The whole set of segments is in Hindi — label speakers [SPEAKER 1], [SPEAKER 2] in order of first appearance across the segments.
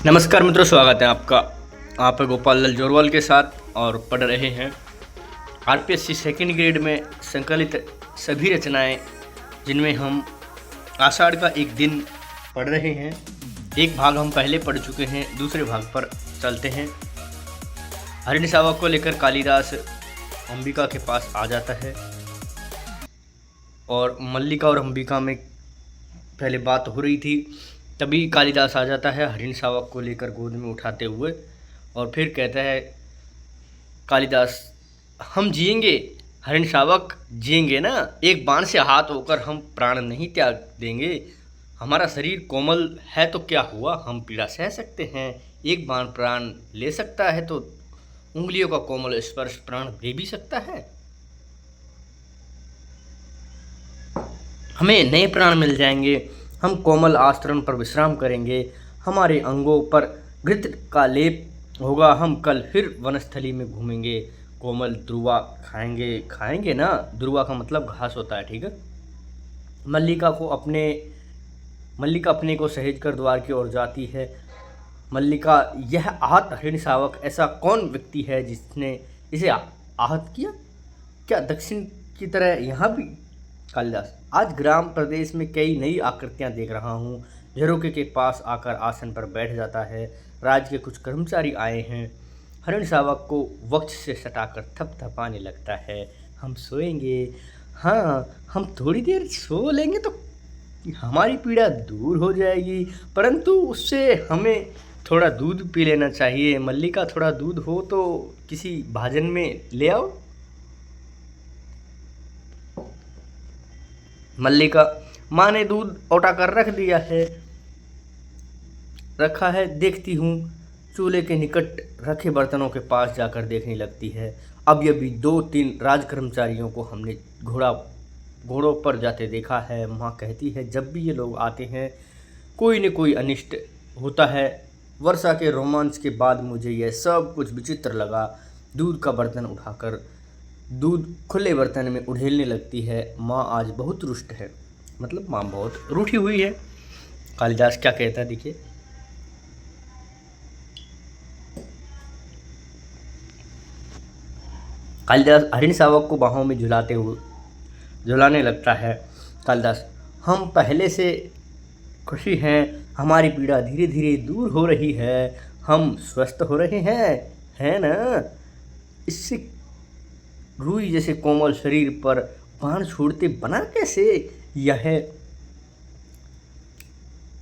[SPEAKER 1] नमस्कार मित्रों, स्वागत है आपका। आप गोपाल लाल जोरवाल के साथ और पढ़ रहे हैं आरपीएससी सेकेंड ग्रेड में संकलित सभी रचनाएं, जिनमें हम आषाढ़ का एक दिन पढ़ रहे हैं। एक भाग हम पहले पढ़ चुके हैं, दूसरे भाग पर चलते हैं। हरिण शावक को लेकर कालिदास अंबिका के पास आ जाता है और मल्लिका और अंबिका में पहले बात हो रही थी। तभी कालिदास आ जाता है हरिण शावक को लेकर गोद में उठाते हुए और फिर कहता है कालिदास, हम जिएंगे, हरिण शावक जिएंगे ना, एक बाण से हाथ होकर हम प्राण नहीं त्याग देंगे। हमारा शरीर कोमल है तो क्या हुआ, हम पीड़ा सह सकते हैं। एक बाण प्राण ले सकता है तो उंगलियों का कोमल स्पर्श प्राण दे भी सकता है। हमें नए प्राण मिल जाएंगे, हम कोमल आस्तरण पर विश्राम करेंगे, हमारे अंगों पर घृत का लेप होगा, हम कल फिर वनस्थली में घूमेंगे, कोमल ध्रुवा खाएंगे ना। ध्रुवा का मतलब घास होता है, ठीक है। मल्लिका अपने को सहेज कर द्वार की ओर जाती है। मल्लिका, यह आहत हरिण शावक ऐसा कौन व्यक्ति है जिसने इसे आहत किया? क्या दक्षिण की तरह यहाँ भी? कालिदास, आज ग्राम प्रदेश में कई नई आकृतियाँ देख रहा हूँ। झरोखे के पास आकर आसन पर बैठ जाता है। राज्य के कुछ कर्मचारी आए हैं। हरिण शावक को वक्ष से सटाकर थपथपाने लगता है। हम सोएंगे, हाँ, हम थोड़ी देर सो लेंगे तो हमारी पीड़ा दूर हो जाएगी, परंतु उससे हमें थोड़ा दूध पी लेना चाहिए। मल्लिका, थोड़ा दूध हो तो किसी भाजन में ले आओ। मल्लिका, माँ ने दूध औटा कर रखा है, देखती हूँ। चूल्हे के निकट रखे बर्तनों के पास जाकर देखने लगती है। अब ये भी 2-3 राजकर्मचारियों को हमने घोड़ों पर जाते देखा है। माँ कहती है, जब भी ये लोग आते हैं कोई न कोई अनिष्ट होता है। वर्षा के रोमांच के बाद मुझे यह सब कुछ विचित्र लगा। दूध खुले बर्तन में उड़ेलने लगती है। माँ आज बहुत रुष्ट है, मतलब माँ बहुत रूठी हुई है। कालिदास क्या कहता है, देखिए। कालिदास हरिण शावक को बाहों में झुलाने लगता है। कालिदास, हम पहले से खुशी हैं, हमारी पीड़ा धीरे धीरे दूर हो रही है, हम स्वस्थ हो रहे हैं, है ना। इससे रुई जैसे कोमल शरीर पर बाण छोड़ते बना कैसे? यह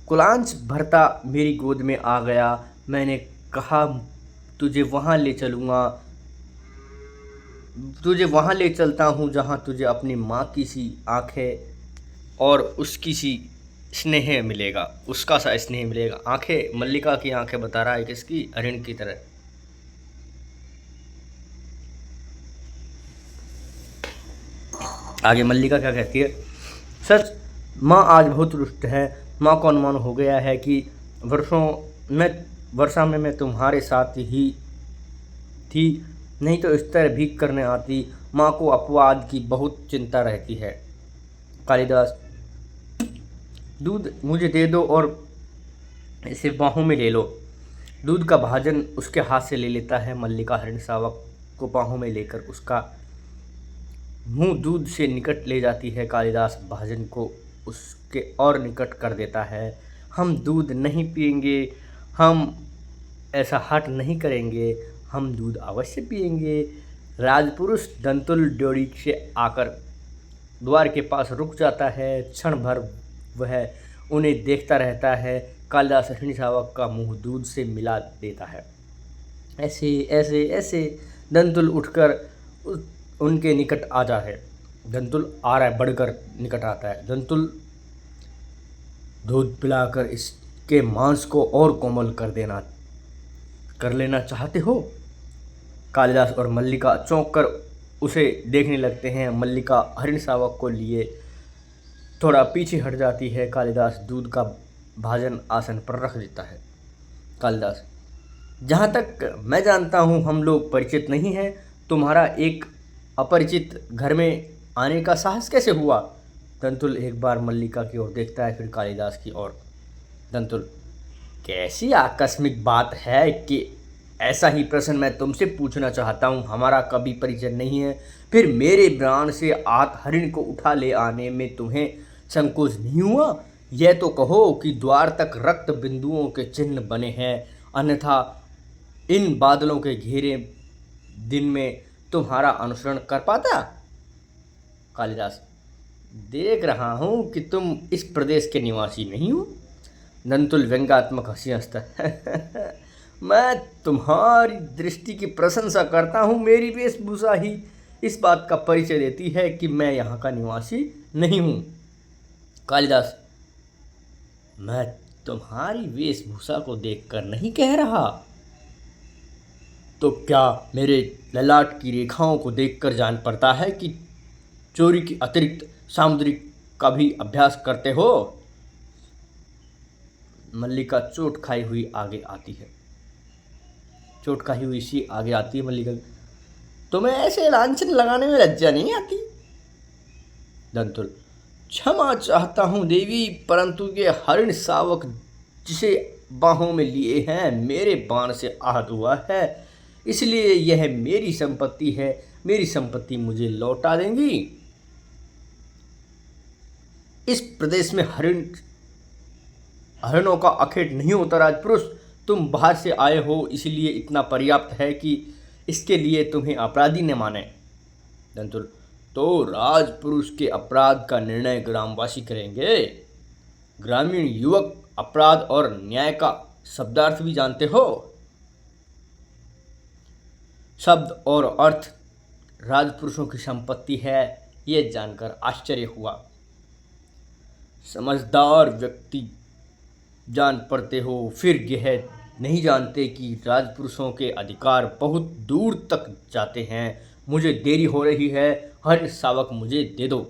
[SPEAKER 1] कुलांच भरता मेरी गोद में आ गया। मैंने कहा तुझे वहाँ ले चलता हूँ जहाँ तुझे अपनी माँ की सी आंखें और उसकी सी स्नेह मिलेगा, उसका सा स्नेह मिलेगा। आंखें, मल्लिका की आंखें बता रहा है, किसकी? हरिण की तरह। आगे मल्लिका क्या कहती है? सच, माँ आज बहुत रुष्ट है। माँ को अनुमान हो गया है कि वर्षा में मैं तुम्हारे साथ ही थी, नहीं तो इस तरह भीख करने आती। माँ को अपवाद की बहुत चिंता रहती है। कालिदास, दूध मुझे दे दो और इसे बाहों में ले लो। दूध का भाजन उसके हाथ से ले लेता है। मल्लिका हरिण शावक को बाहों में लेकर उसका मुंह दूध से निकट ले जाती है। कालिदास भाजन को उसके और निकट कर देता है। हम दूध नहीं पिएंगे, हम ऐसा हठ नहीं करेंगे, हम दूध अवश्य पिएंगे। राजपुरुष दंतुल ड्योढ़ी से आकर द्वार के पास रुक जाता है। क्षण भर वह उन्हें देखता रहता है। कालिदास हरिण शावक का मुंह दूध से मिला देता है। ऐसे ऐसे ऐसे दंतुल उठकर उनके निकट आ जा है। दंतुल आ रहा है, बढ़कर निकट आता है। दंतुल, दूध पिलाकर इसके मांस को और कोमल कर लेना चाहते हो? कालिदास और मल्लिका चौंक कर उसे देखने लगते हैं। मल्लिका हरिण शावक को लिए थोड़ा पीछे हट जाती है। कालिदास दूध का भाजन आसन पर रख देता है। कालिदास, जहाँ तक मैं जानता हूँ हम लोग परिचित नहीं हैं, तुम्हारा एक अपरिचित घर में आने का साहस कैसे हुआ? दंतुल एक बार मल्लिका की ओर देखता है, फिर कालिदास की ओर। दंतुल, कैसी आकस्मिक बात है कि ऐसा ही प्रश्न मैं तुमसे पूछना चाहता हूँ। हमारा कभी परिचय नहीं है, फिर मेरे प्राण से आहत हरिण को उठा ले आने में तुम्हें संकोच नहीं हुआ? यह तो कहो कि द्वार तक रक्त बिंदुओं के चिन्ह बने हैं, अन्यथा इन बादलों के घेरे दिन में तुम्हारा अनुसरण कर पाता? कालिदास, देख रहा हूँ कि तुम इस प्रदेश के निवासी नहीं हो। दंतुल व्यंग्यात्मक हंसी हंसता है। मैं तुम्हारी दृष्टि की प्रशंसा करता हूँ। मेरी वेशभूषा ही इस बात का परिचय देती है कि मैं यहाँ का निवासी नहीं हूँ। कालिदास, मैं तुम्हारी वेशभूषा को देखकर नहीं कह रहा, तो क्या मेरे ललाट की रेखाओं को देखकर जान पड़ता है कि चोरी की अतिरिक्त सामुद्रिक का भी अभ्यास करते हो? मल्लिका चोट खाई हुई आगे आती है। चोट खाई हुई सी आगे आती है मल्लिका। तुम्हें ऐसे लांछन लगाने में लज्जा नहीं आती? दंतुल, क्षमा चाहता हूँ देवी, परंतु ये हरिण शावक जिसे बाहों में लिए हैं मेरे बाण से आहत हुआ है, इसलिए यह मेरी संपत्ति है। मेरी संपत्ति मुझे लौटा देंगी? इस प्रदेश में हरिणों का अखेट नहीं होता राजपुरुष। तुम बाहर से आए हो, इसलिए इतना पर्याप्त है कि इसके लिए तुम्हें अपराधी न माने। दंतुल, तो राजपुरुष के अपराध का निर्णय ग्रामवासी करेंगे। ग्रामीण युवक अपराध और न्याय का शब्दार्थ भी जानते हो। शब्द और अर्थ राजपुरुषों की संपत्ति है, यह जानकर आश्चर्य हुआ। समझदार व्यक्ति जान पड़ते हो, फिर यह नहीं जानते कि राजपुरुषों के अधिकार बहुत दूर तक जाते हैं। मुझे देरी हो रही है, हरिण शावक मुझे दे दो।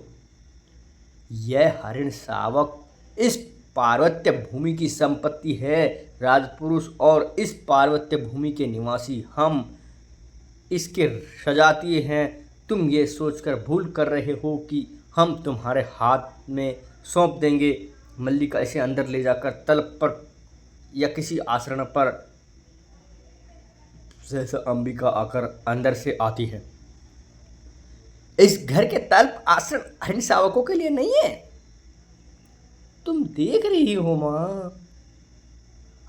[SPEAKER 1] यह हरिण शावक इस पार्वत्य भूमि की संपत्ति है। राजपुरुष और इस पार्वत्य भूमि के निवासी हम इसके सजातीय हैं। तुम ये सोचकर भूल कर रहे हो कि हम तुम्हारे हाथ में सौंप देंगे। मल्लिका इसे अंदर ले जाकर तलब पर या किसी आसरण पर सहसा अंबिका आकर अंदर से आती है। इस घर के तल्प आसरण हरिण शावकों के लिए नहीं है, तुम देख रही हो माँ।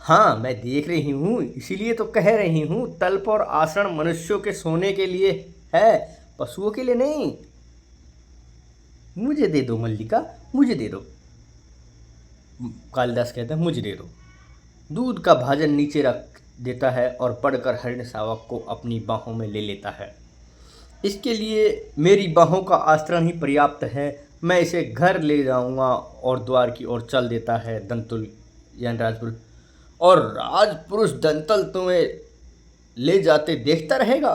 [SPEAKER 1] हाँ, मैं देख रही हूँ, इसीलिए तो कह रही हूँ। तल्प और आसरण मनुष्यों के सोने के लिए है, पशुओं के लिए नहीं। मुझे दे दो मल्लिका, मुझे दे दो। कालिदास कहते हैं, मुझे दे दो। दूध का भाजन नीचे रख देता है और पढ़कर हरिण शावक को अपनी बाहों में ले लेता है। इसके लिए मेरी बाहों का आश्रय ही पर्याप्त है। मैं इसे घर ले जाऊंगा और द्वार की ओर चल देता है। दंतुल यानी राजपुरुष, और राजपुरुष दंतल तुम्हें ले जाते देखता रहेगा।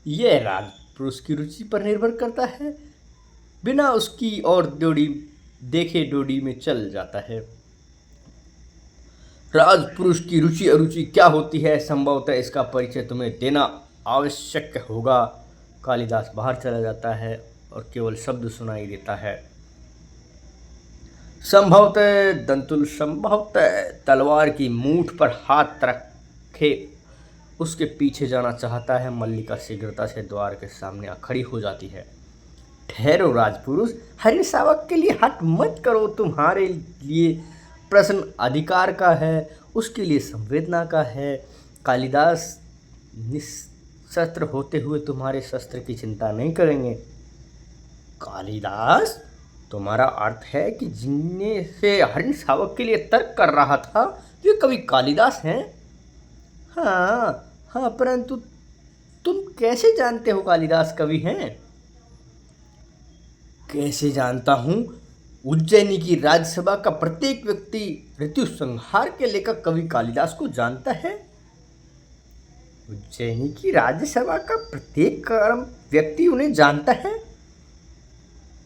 [SPEAKER 1] यह राजपुरुष की रुचि पर निर्भर करता है। बिना उसकी और डोडी देखे डोडी में चल जाता है। राजपुरुष की रुचि अरुचि क्या होती है, संभवतः इसका परिचय तुम्हें देना आवश्यक होगा। कालिदास बाहर चला जाता है और केवल शब्द सुनाई देता है। संभवतः दंतुल संभवतः तलवार की मूठ पर हाथ रखे उसके पीछे जाना चाहता है। मल्लिका शीघ्रता से द्वार के सामने खड़ी हो जाती है। ठहरो राजपुरुष, हरिण शावक के लिए हट मत करो। तुम्हारे लिए प्रश्न अधिकार का है, उसके लिए संवेदना का है। कालिदास निशस्त्र होते हुए तुम्हारे शस्त्र की चिंता नहीं करेंगे। कालिदास, तुम्हारा अर्थ है कि जिनने से हरिण शावक के लिए तर्क कर रहा था वे कवि कालिदास हैं? हाँ, परंतु तुम कैसे जानते हो कालिदास कवि हैं? कैसे जानता हूँ? उज्जैनी की राज्यसभा का प्रत्येक व्यक्ति ऋतु संहार के लेखक कवि कालिदास को जानता है। उज्जैनी की राज्यसभा का प्रत्येक व्यक्ति उन्हें जानता है।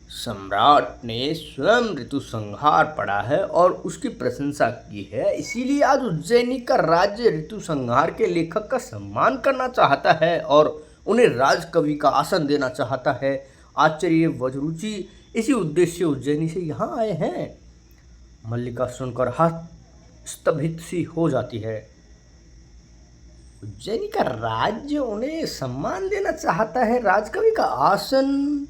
[SPEAKER 1] सम्राट ने स्वयं ऋतु संहार पढ़ा है और उसकी प्रशंसा की है, इसीलिए आज उज्जैनी का राज्य ऋतु संहार के लेखक का सम्मान करना चाहता है और उन्हें राजकवि का आसन देना चाहता है। आचार्य वज्रुचि इसी उद्देश्य से उज्जैनी से यहाँ आए हैं। मल्लिका सुनकर स्तंभित सी हो जाती है। उज्जैनी का राज्य उन्हें सम्मान देना चाहता है, राजकवि का आसन।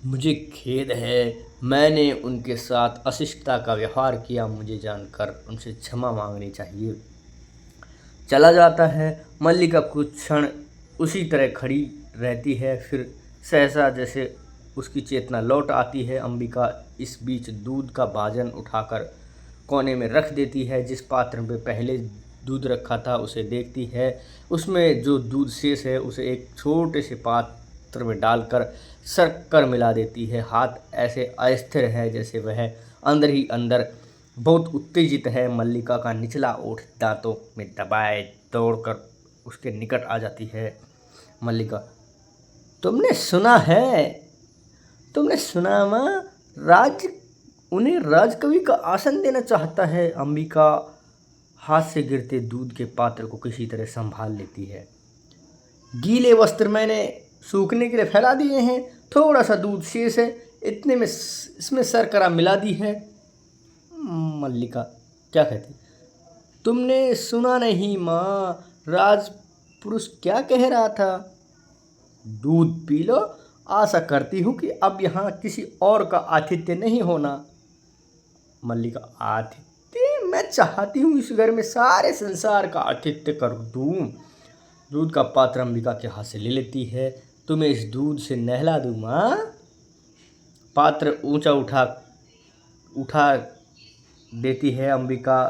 [SPEAKER 1] मुझे खेद है, मैंने उनके साथ अशिष्टता का व्यवहार किया, मुझे जानकर उनसे क्षमा मांगनी चाहिए। चला जाता है। मल्लिका कुछ क्षण उसी तरह खड़ी रहती है, फिर सहसा जैसे उसकी चेतना लौट आती है। अंबिका इस बीच दूध का भाजन उठाकर कोने में रख देती है। जिस पात्र में पहले दूध रखा था उसे देखती है, उसमें जो दूध शेष है उसे एक छोटे से पात्र में डालकर शक्कर मिला देती है। हाथ ऐसे अस्थिर है जैसे वह अंदर ही अंदर बहुत उत्तेजित है। मल्लिका का निचला ओठ दांतों में दबाए दौड़कर उसके निकट आ जाती है। मल्लिका, तुमने सुना है, तुमने सुना माँ, उन्हें राजकवि का आसन देना चाहता है। अंबिका हाथ से गिरते दूध के पात्र को किसी तरह संभाल लेती है। गीले वस्त्र मैंने सूखने के लिए फैला दिए हैं, थोड़ा सा दूध शेष है, इतने में इसमें शर्करा मिला दी है। मल्लिका क्या कहती, तुमने सुना नहीं माँ, राजपुरुष क्या कह रहा था? दूध पी लो, आशा करती हूँ कि अब यहाँ किसी और का आतिथ्य नहीं होना। मल्लिका, आतिथ्य? मैं चाहती हूँ इस घर में सारे संसार का आतिथ्य कर दूँ। दूध का पात्र अंबिका के हाथ से ले लेती है। तुम्हें इस दूध से नहला दूँ माँ। पात्र ऊंचा उठा देती है अंबिका,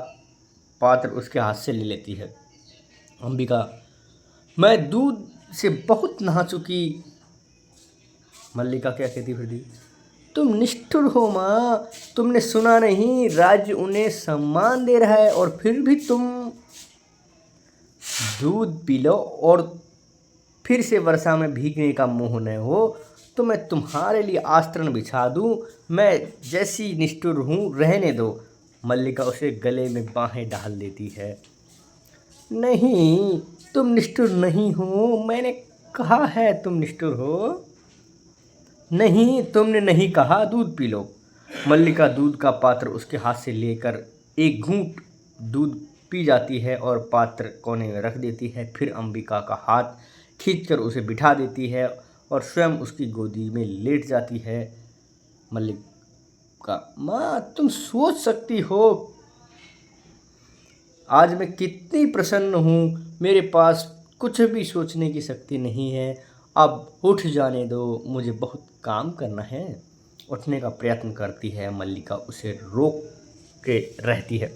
[SPEAKER 1] पात्र उसके हाथ से ले लेती है। अंबिका, मैं दूध से बहुत नहा चुकी। मल्लिका क्या कहती फिर? तुम निष्ठुर हो माँ, तुमने सुना नहीं, राज्य उन्हें सम्मान दे रहा है और फिर भी तुम दूध पी लो और फिर से वर्षा में भीगने का मोह न हो तो मैं तुम्हारे लिए आस्तरण बिछा दूँ। मैं जैसी निष्ठुर हूँ, रहने दो। मल्लिका उसे गले में बाहें डाल देती है। नहीं, तुम निष्ठुर नहीं हो, मैंने कहा है तुम निष्ठुर हो। नहीं, तुमने नहीं कहा, दूध पी लो। मल्लिका दूध का पात्र उसके हाथ से लेकर एक घूंट दूध पी जाती है और पात्र कोने में रख देती है। फिर अंबिका का हाथ खींचकर उसे बिठा देती है और स्वयं उसकी गोदी में लेट जाती है। मल्लिका, माँ तुम सोच सकती हो आज मैं कितनी प्रसन्न हूँ, मेरे पास कुछ भी सोचने की शक्ति नहीं है। अब उठ जाने दो, मुझे बहुत काम करना है। उठने का प्रयत्न करती है, मल्लिका उसे रोक के रहती है।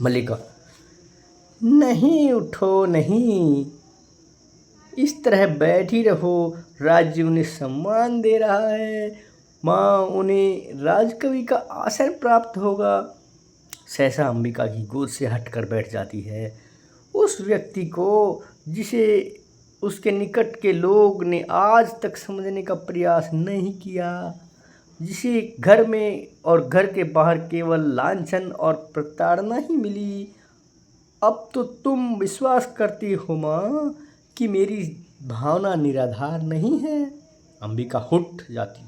[SPEAKER 1] मल्लिका, नहीं उठो, नहीं, इस तरह बैठी रहो, राज्य उन्हें सम्मान दे रहा है, माँ उन्हें राजकवि का आसन प्राप्त होगा। सहसा अंबिका की गोद से हटकर बैठ जाती है। उस व्यक्ति को जिसे उसके निकट के लोग ने आज तक समझने का प्रयास नहीं किया, जिसे घर में और घर के बाहर केवल लांछन और प्रताड़ना ही मिली, अब तो तुम विश्वास करती हो माँ कि मेरी भावना निराधार नहीं है। अंबिका उठ जाती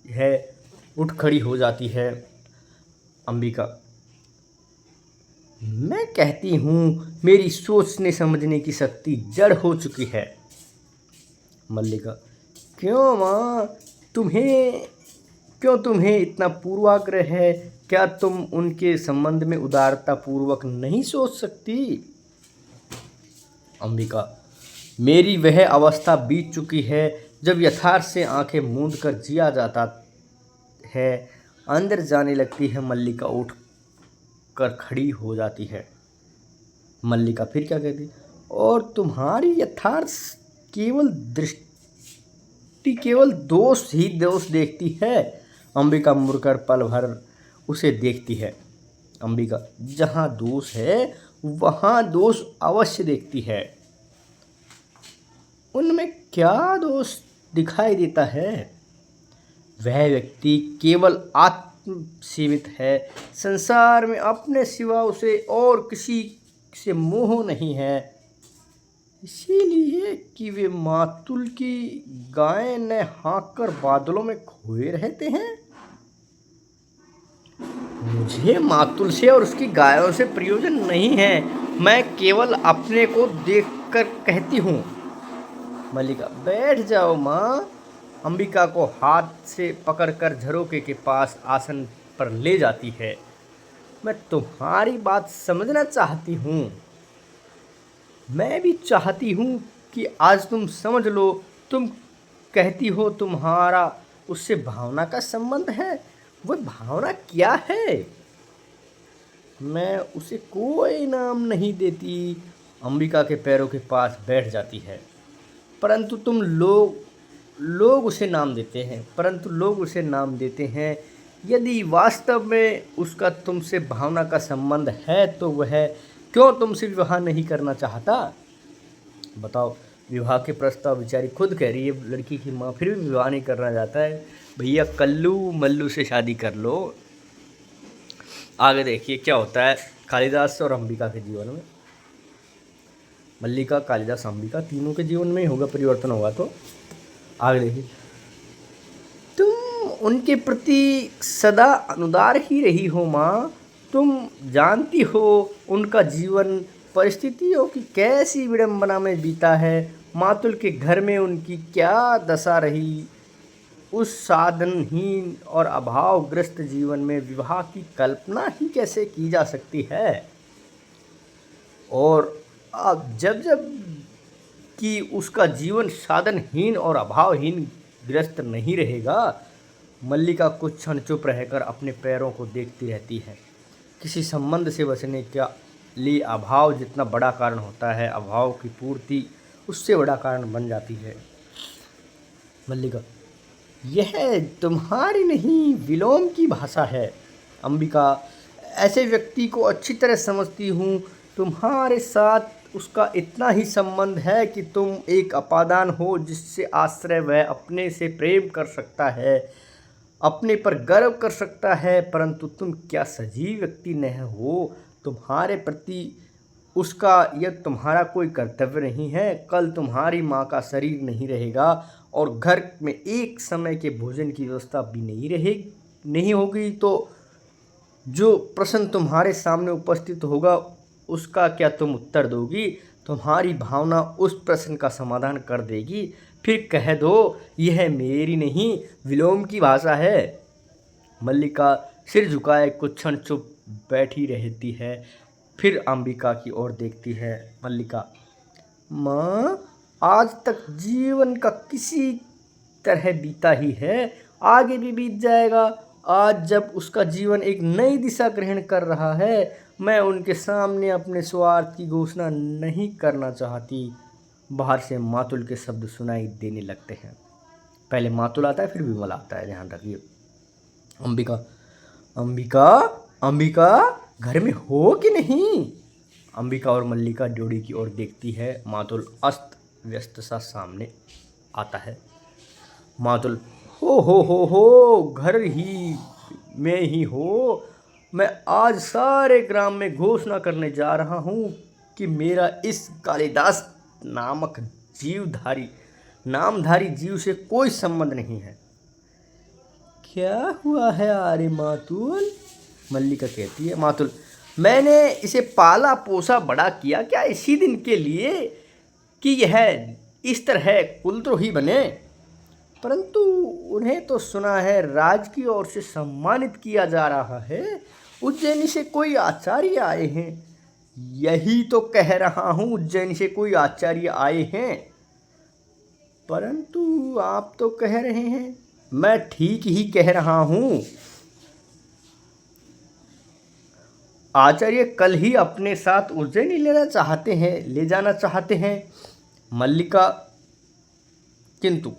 [SPEAKER 1] है, उठ खड़ी हो जाती है। अंबिका, मैं कहती हूँ मेरी सोचने समझने की शक्ति जड़ हो चुकी है। मल्लिका, क्यों माँ, तुम्हें इतना पूर्वाग्रह है? क्या तुम उनके संबंध में उदारता पूर्वक नहीं सोच सकती? अंबिका, मेरी वह अवस्था बीत चुकी है जब यथार्थ से आंखें मूंद कर जिया जाता है। अंदर जाने लगती है। मल्लिका उठ कर खड़ी हो जाती है। मल्लिका फिर क्या कहती? और तुम्हारी यथार्थ दृष्टि केवल दोष ही दोष देखती है। अंबिका मुड़कर पल भर उसे देखती है। अंबिका, जहाँ दोष है वहाँ दोष अवश्य देखती है। उनमें क्या दोष दिखाई देता है? वह व्यक्ति केवल आत्म सीमित है, संसार में अपने सिवा उसे और किसी से मोह नहीं है। इसीलिए कि वे मातुल की गायें न हाँक कर बादलों में खोए रहते हैं। मुझे मातुल से और उसकी गायों से प्रयोजन नहीं है। मैं केवल अपने को देखकर कहती हूँ। मल्लिका, बैठ जाओ माँ। अंबिका को हाथ से पकड़कर झरोके के पास आसन पर ले जाती है। मैं तुम्हारी बात समझना चाहती हूँ। मैं भी चाहती हूँ कि आज तुम समझ लो। तुम कहती हो तुम्हारा उससे भावना का संबंध है। वह भावना क्या है? मैं उसे कोई नाम नहीं देती। अंबिका के पैरों के पास बैठ जाती है। परंतु तुम लोग उसे नाम देते हैं, परंतु लोग उसे नाम देते हैं। यदि वास्तव में उसका तुमसे भावना का संबंध है तो वह क्यों तुमसे विवाह नहीं करना चाहता? बताओ। विवाह के प्रस्ताव बेचारी खुद कह रही है, लड़की की माँ, फिर भी विवाह नहीं करना चाहता है। भैया कल्लू मल्लू से शादी कर लो। आगे देखिए क्या होता है कालिदास और अंबिका के जीवन में। मल्लिका, कालिदास, अंबिका तीनों के जीवन में ही होगा परिवर्तन होगा। तो आगे देखिए। तुम उनके प्रति सदा अनुदार ही रही हो माँ। तुम जानती हो उनका जीवन परिस्थितियों की कैसी विडंबना में बीता है। मातुल के घर में उनकी क्या दशा रही। उस साधनहीन और अभावग्रस्त जीवन में विवाह की कल्पना ही कैसे की जा सकती है। और अब जब जब कि उसका जीवन साधनहीन और अभावहीन ग्रस्त नहीं रहेगा। मल्लिका कुछ क्षण चुप रहकर अपने पैरों को देखती रहती है। किसी संबंध से बचने के लिए अभाव जितना बड़ा कारण होता है, अभाव की पूर्ति उससे बड़ा कारण बन जाती है। मल्लिका, यह तुम्हारी नहीं विलोम की भाषा है। अंबिका, ऐसे व्यक्ति को अच्छी तरह समझती हूँ। तुम्हारे साथ उसका इतना ही संबंध है कि तुम एक अपादान हो जिससे आश्रय वह अपने से प्रेम कर सकता है, अपने पर गर्व कर सकता है। परंतु तुम क्या सजीव व्यक्ति न हो? तुम्हारे प्रति उसका यह तुम्हारा कोई कर्तव्य नहीं है। कल तुम्हारी माँ का शरीर नहीं रहेगा और घर में एक समय के भोजन की व्यवस्था भी नहीं होगी तो जो प्रश्न तुम्हारे सामने उपस्थित होगा उसका क्या तुम उत्तर दोगी? तुम्हारी भावना उस प्रश्न का समाधान कर देगी। फिर कह दो यह मेरी नहीं विलोम की भाषा है। मल्लिका सिर झुकाए कुछ क्षण चुप बैठी रहती है, फिर अंबिका की ओर देखती है। मल्लिका, माँ, आज तक जीवन का किसी तरह बीता ही है, आगे भी बीत जाएगा। आज जब उसका जीवन एक नई दिशा ग्रहण कर रहा है, मैं उनके सामने अपने स्वार्थ की घोषणा नहीं करना चाहती। बाहर से मातुल के शब्द सुनाई देने लगते हैं। पहले मातुल आता है, फिर विमल आता है, ध्यान रखिए। अंबिका, अंबिका, अंबिका, घर में हो कि नहीं? अंबिका और मल्लिका ड्योढ़ी की ओर देखती है। मातुल अस्त व्यस्त सा सामने आता है। मातुल, हो, घर ही में ही हो। मैं आज सारे ग्राम में घोषणा करने जा रहा हूँ कि मेरा इस कालिदास नामधारी जीव से कोई संबंध नहीं है। क्या हुआ है आर्य मातुल? मल्लिका कहती है। मातुल, मैंने इसे पाला पोसा बड़ा किया क्या इसी दिन के लिए कि यह इस तरह कुलद्रोही बने? परंतु उन्हें तो सुना है राज की ओर से सम्मानित किया जा रहा है। उज्जैनी से कोई आचार्य आए हैं। यही तो कह रहा हूँ, उज्जैनी से कोई आचार्य आए हैं। परंतु आप तो कह रहे हैं। मैं ठीक ही कह रहा हूँ। आचार्य कल ही अपने साथ उज्जैनी ले जाना चाहते हैं। मल्लिका, किंतु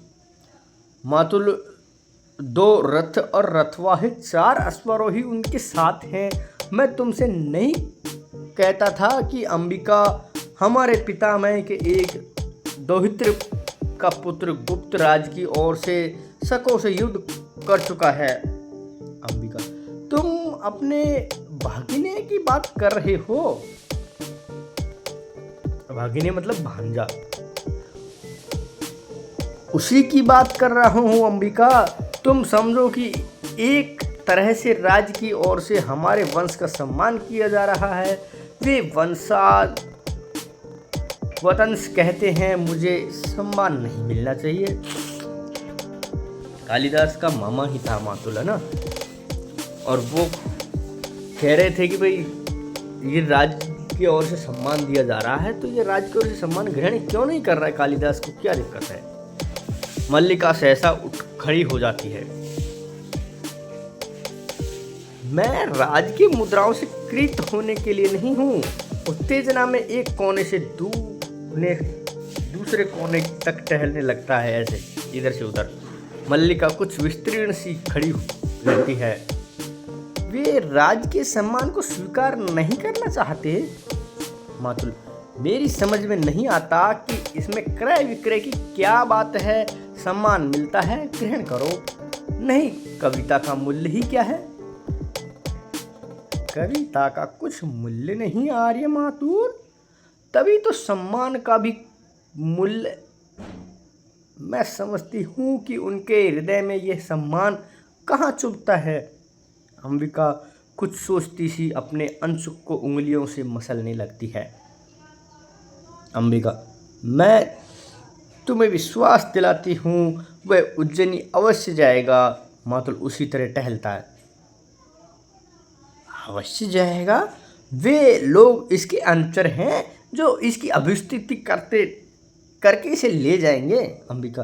[SPEAKER 1] मातुल, 2 रथ और रथवाही 4 अश्वारोही उनके साथ हैं। मैं तुमसे नहीं कहता था कि अंबिका हमारे पितामह के एक दोहित्र का पुत्र गुप्त राज की ओर से शकों से युद्ध कर चुका है। अंबिका, तुम अपने भागिने की बात कर रहे हो? भागिने मतलब भांजा। उसी की बात कर रहा हूँ अंबिका। तुम समझो कि एक तरह से राज्य की ओर से हमारे वंश का सम्मान किया जा रहा है। वे वंश कहते हैं, मुझे सम्मान नहीं मिलना चाहिए। कालिदास का मामा ही था मातुल, है ना, और वो कह रहे थे कि भाई ये राज्य की ओर से सम्मान दिया जा रहा है, तो ये राज्य की ओर से सम्मान ग्रहण क्यों नहीं कर रहा है? कालिदास को क्या दिक्कत है? मल्लिका सहसा उठ खड़ी हो जाती है। मैं राज की मुद्राओं से कृत होने के लिए नहीं हूँ। उत्तेजना में एक कोने से दूसरे कोने तक टहलने लगता है, ऐसे इधर से उधर। मल्लिका कुछ विस्तीर्ण सी खड़ी रहती है। वे राज के सम्मान को स्वीकार नहीं करना चाहते। मातुल, मेरी समझ में नहीं आता कि इसमें क्रय विक्रय की क्या बात है। सम्मान मिलता है, ग्रहण करो। नहीं, कविता का मूल्य ही क्या है? कविता का कुछ मूल्य नहीं आर्य मातुल, तभी तो सम्मान का भी मूल्य। मैं समझती हूँ कि उनके हृदय में यह सम्मान कहाँ चुभता है। अंबिका कुछ सोचती सी अपने अंशुक को उंगलियों से मसलने लगती है। अंबिका, मैं तुम्हें विश्वास दिलाती हूँ, वह उज्जैनी अवश्य जाएगा। मातुल उसी तरह टहलता है। अवश्य जाएगा? वे लोग इसके अनुचर हैं जो इसकी अभिस्तुति करके इसे ले जाएंगे। अंबिका,